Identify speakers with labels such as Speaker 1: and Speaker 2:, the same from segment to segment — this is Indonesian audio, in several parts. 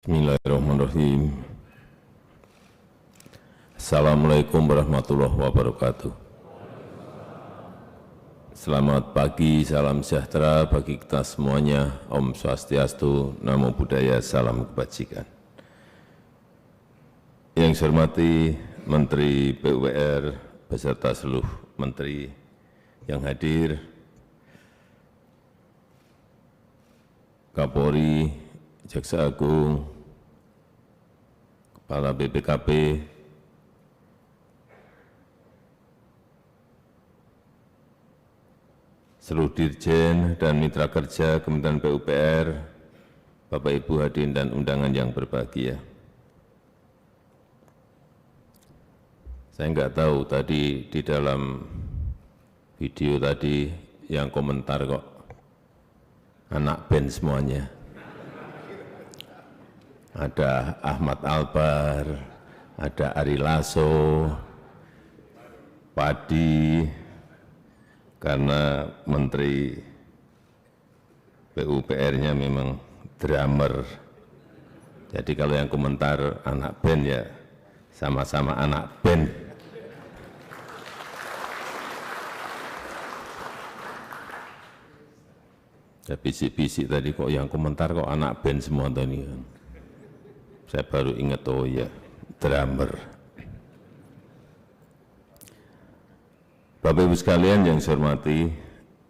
Speaker 1: Bismillahirrahmanirrahim. Assalamualaikum warahmatullahi wabarakatuh. Selamat pagi, salam sejahtera bagi kita semuanya. Om Swastiastu, Namo Buddhaya, salam kebajikan. Yang saya hormati Menteri PUPR beserta seluruh menteri yang hadir, Kapolri, Jaksa Agung, Kepala BPKP, seluruh dirjen dan mitra kerja Kementerian PUPR, Bapak Ibu hadirin dan undangan yang berbahagia. Saya enggak tahu tadi di dalam video tadi yang komentar kok anak band semuanya. Ada Ahmad Albar, ada Ari Lasso, Padi, karena Menteri PUPR-nya memang drummer. Jadi kalau yang komentar anak band ya sama-sama anak band. Ya bisik-bisik tadi kok yang komentar kok anak band semua tadi. Saya baru ingat, oh ya, drummer. Bapak Ibu sekalian yang saya hormati,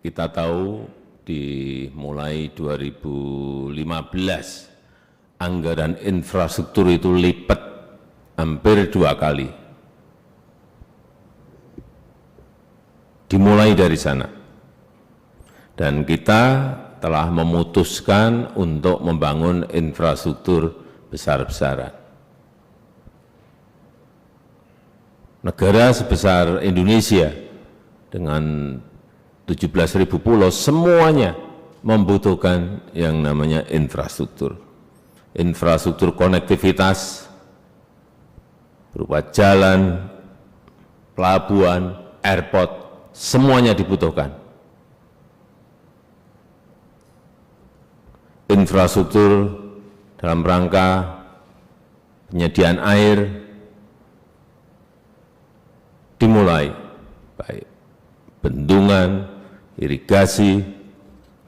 Speaker 1: kita tahu dimulai 2015, anggaran infrastruktur itu lipat hampir 2 kali. Dimulai dari sana. Dan kita telah memutuskan untuk membangun infrastruktur besar-besaran. Negara sebesar Indonesia dengan 17.000 pulau semuanya membutuhkan yang namanya infrastruktur. Infrastruktur konektivitas berupa jalan, pelabuhan, airport, semuanya dibutuhkan. Infrastruktur dalam rangka penyediaan air dimulai, baik bendungan, irigasi,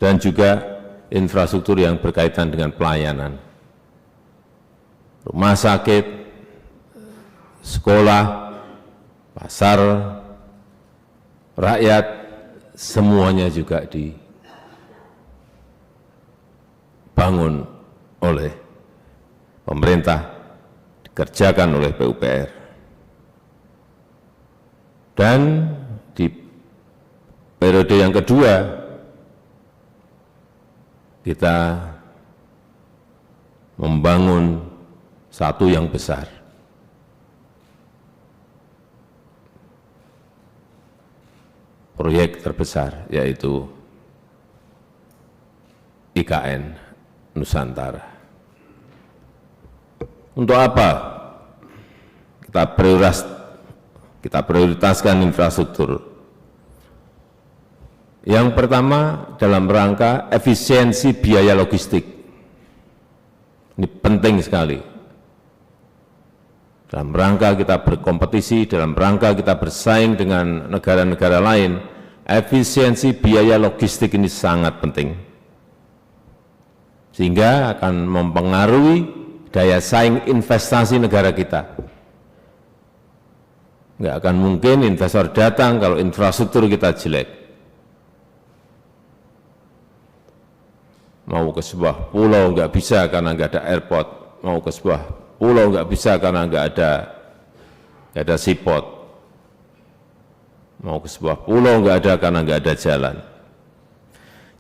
Speaker 1: dan juga infrastruktur yang berkaitan dengan pelayanan. Rumah sakit, sekolah, pasar, rakyat, semuanya juga dibangun oleh pemerintah, dikerjakan oleh PUPR. Dan di periode yang kedua, kita membangun satu yang besar. Proyek terbesar, yaitu IKN Nusantara. Untuk apa kita prioritaskan infrastruktur? Yang pertama dalam rangka efisiensi biaya logistik. Ini penting sekali. Dalam rangka kita berkompetisi, dalam rangka kita bersaing dengan negara-negara lain, efisiensi biaya logistik ini sangat penting. Sehingga akan mempengaruhi daya saing investasi negara kita. Nggak akan mungkin investor datang kalau infrastruktur kita jelek. Mau ke sebuah pulau nggak bisa karena nggak ada airport. Mau ke sebuah pulau nggak bisa karena nggak ada seaport. Mau ke sebuah pulau nggak ada karena nggak ada jalan.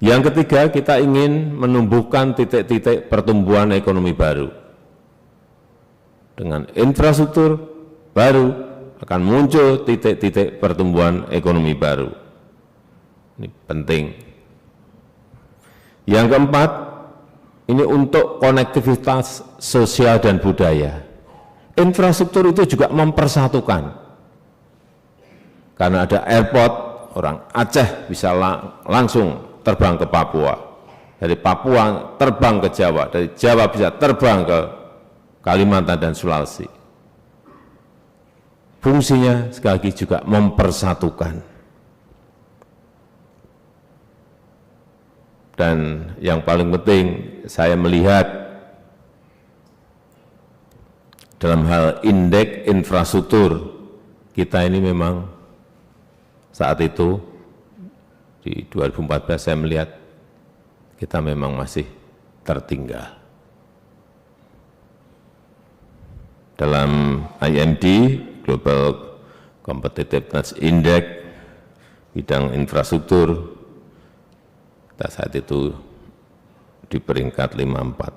Speaker 1: Yang ketiga, kita ingin menumbuhkan titik-titik pertumbuhan ekonomi baru. Dengan infrastruktur baru akan muncul titik-titik pertumbuhan ekonomi baru. Ini penting. Yang keempat, ini untuk konektivitas sosial dan budaya. Infrastruktur itu juga mempersatukan. Karena ada airport, orang Aceh bisa langsung terbang ke Papua. dari Papua terbang ke Jawa, dari Jawa bisa terbang ke Kalimantan dan Sulawesi. Fungsinya sekali lagi juga mempersatukan. Dan yang paling penting saya melihat dalam hal indeks infrastruktur kita ini memang saat itu di 2014 saya melihat kita memang masih tertinggal. Dalam IMD, Global Competitiveness Index, bidang infrastruktur, kita saat itu di peringkat 54.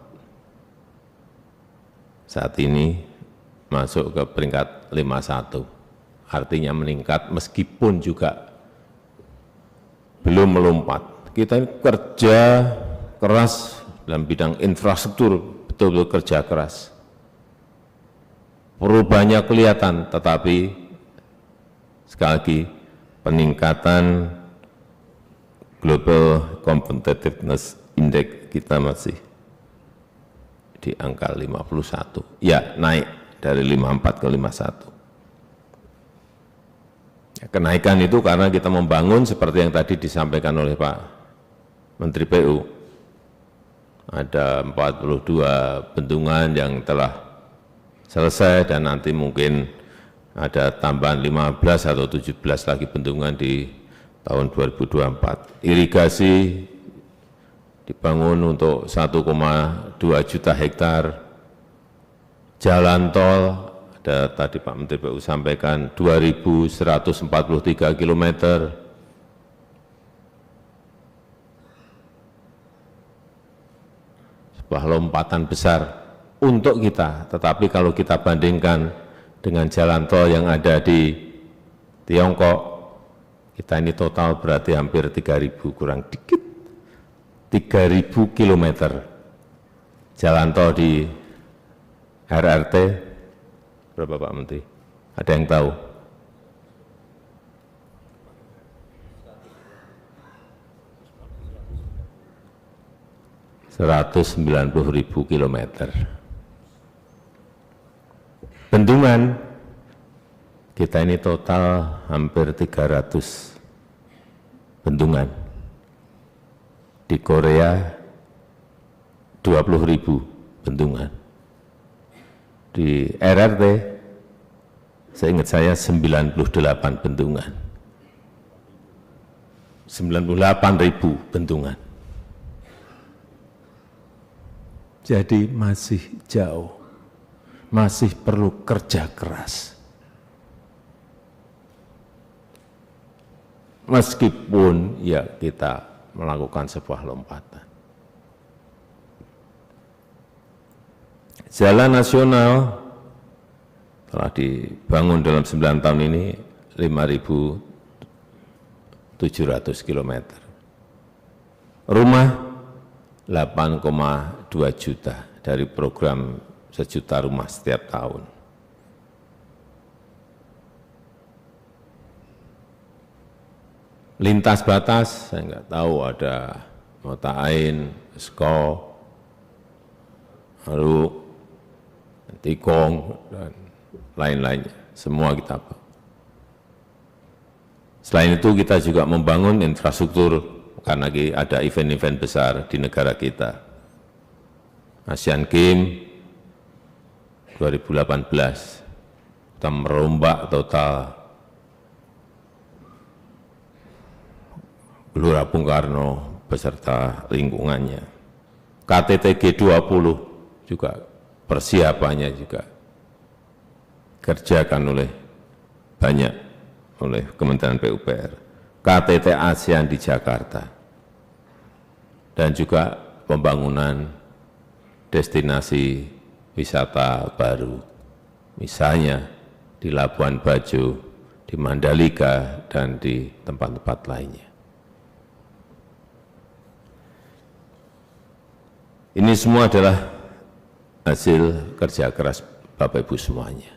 Speaker 1: Saat ini masuk ke peringkat 51. Artinya meningkat meskipun juga belum melompat. Kita ini kerja keras dalam bidang infrastruktur, betul-betul kerja keras. Perubahannya kelihatan, tetapi sekali lagi peningkatan Global Competitiveness Index kita masih di angka 51. Ya, naik dari 54 ke 51. Ya, kenaikan itu karena kita membangun seperti yang tadi disampaikan oleh Pak Menteri PU, ada 42 bendungan yang telah selesai dan nanti mungkin ada tambahan 15 atau 17 lagi bendungan di tahun 2024. Irigasi dibangun untuk 1,2 juta hektar, jalan tol, ada tadi Pak Menteri PU sampaikan 2.143 kilometer, sebuah lompatan besar untuk kita. Tetapi kalau kita bandingkan dengan jalan tol yang ada di Tiongkok, kita ini total berarti hampir 3.000 kurang dikit, 3.000 kilometer jalan tol di RRT. Berapa Pak Menteri? Ada yang tahu? ...190.000 kilometer. Bendungan, kita ini total hampir 300 bendungan. Di Korea, 20.000 bendungan. Di RRT, seingat saya 98 bendungan. 98.000 bendungan. Jadi masih jauh, masih perlu kerja keras. Meskipun ya kita melakukan sebuah lompatan. Jalan nasional telah dibangun dalam 9 tahun ini 5.700 km. Rumah 8,2 juta dari program 1 juta rumah setiap tahun. Lintas batas, saya nggak tahu ada Mata Ain, Sko, Haru, Tikong, dan lain-lainnya. Semua kita bangun. Selain itu kita juga membangun infrastruktur karena ada event-event besar di negara kita. Asian Games 2018, kita merombak total Gelora Bung Karno beserta lingkungannya. KTT G20 juga persiapannya juga kerjakan oleh banyak oleh Kementerian PUPR. KTT ASEAN di Jakarta dan juga pembangunan destinasi wisata baru, misalnya di Labuan Bajo, di Mandalika, dan di tempat-tempat lainnya. Ini semua adalah hasil kerja keras Bapak Ibu semuanya.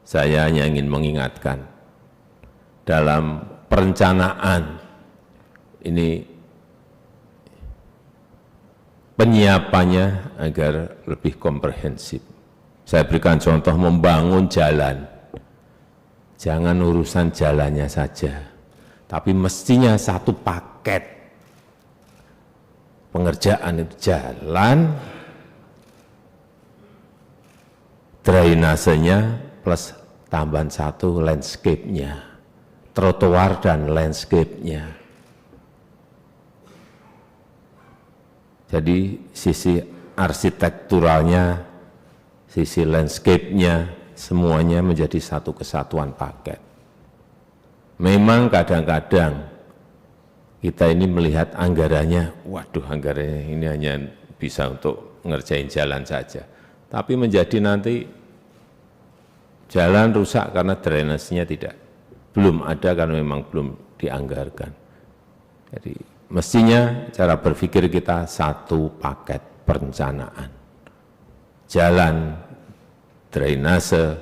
Speaker 1: Saya hanya ingin mengingatkan, dalam perencanaan ini penyiapannya agar lebih komprehensif. Saya berikan contoh membangun jalan. Jangan urusan jalannya saja, tapi mestinya satu paket pengerjaan itu jalan, drainasenya plus tambahan satu landscape-nya, trotoar dan landscape-nya. Jadi sisi arsitekturalnya, sisi landscape-nya, semuanya menjadi satu kesatuan paket. Memang kadang-kadang kita ini melihat anggarannya, waduh anggarannya ini hanya bisa untuk ngerjain jalan saja. Tapi menjadi nanti jalan rusak karena drainasenya belum ada karena memang belum dianggarkan. Jadi mestinya cara berpikir kita satu paket perencanaan. Jalan, drainase,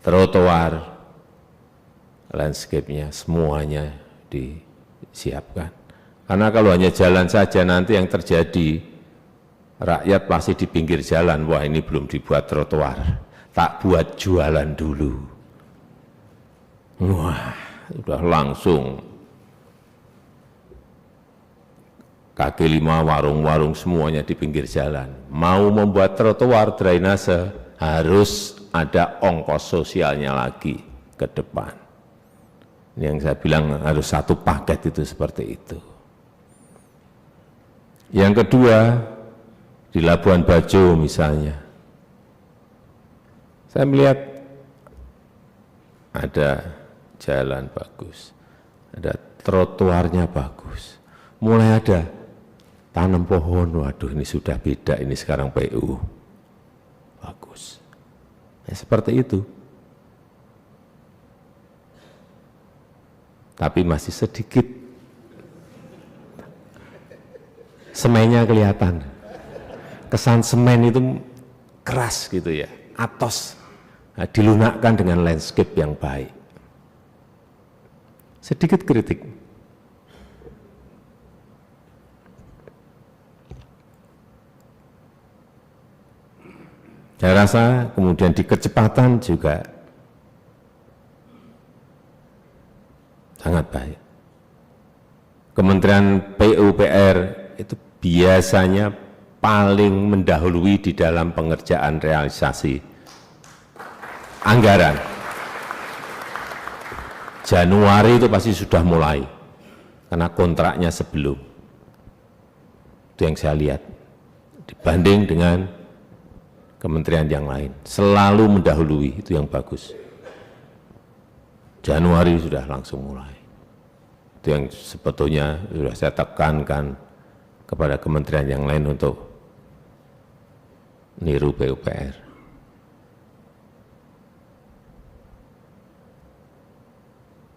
Speaker 1: trotoar, landscape-nya semuanya disiapkan. Karena kalau hanya jalan saja nanti yang terjadi, rakyat pasti di pinggir jalan, wah ini belum dibuat trotoar, tak buat jualan dulu. Wah, sudah langsung kaki lima, warung-warung semuanya di pinggir jalan. Mau membuat trotoar, drainase, harus ada ongkos sosialnya lagi ke depan. Ini yang saya bilang harus satu paket itu seperti itu. Yang kedua, di Labuan Bajo misalnya, saya melihat ada jalan bagus, ada trotoarnya bagus, mulai ada tanam pohon, waduh ini sudah beda, ini sekarang PU. Bagus. Ya, seperti itu. Tapi masih sedikit. Semennya kelihatan. Kesan semen itu keras gitu ya, atos. Nah, dilunakkan dengan landscape yang baik. Sedikit kritik. Saya rasa kemudian di kecepatan juga sangat baik. Kementerian PUPR itu biasanya paling mendahului di dalam pengerjaan realisasi anggaran. Januari itu pasti sudah mulai, karena kontraknya sebelum. Itu yang saya lihat, dibanding dengan kementerian yang lain, selalu mendahului, itu yang bagus. Januari sudah langsung mulai. Itu yang sebetulnya sudah saya tekankan kepada kementerian yang lain untuk niru PUPR.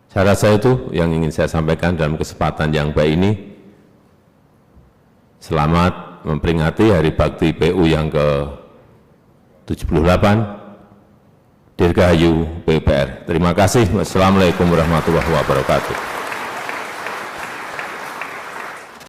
Speaker 1: Saya rasa itu yang ingin saya sampaikan dalam kesempatan yang baik ini. Selamat memperingati Hari Bakti PU yang ke-78, Dirgahayu PUPR. Terima kasih. Wassalamualaikum warahmatullahi wabarakatuh.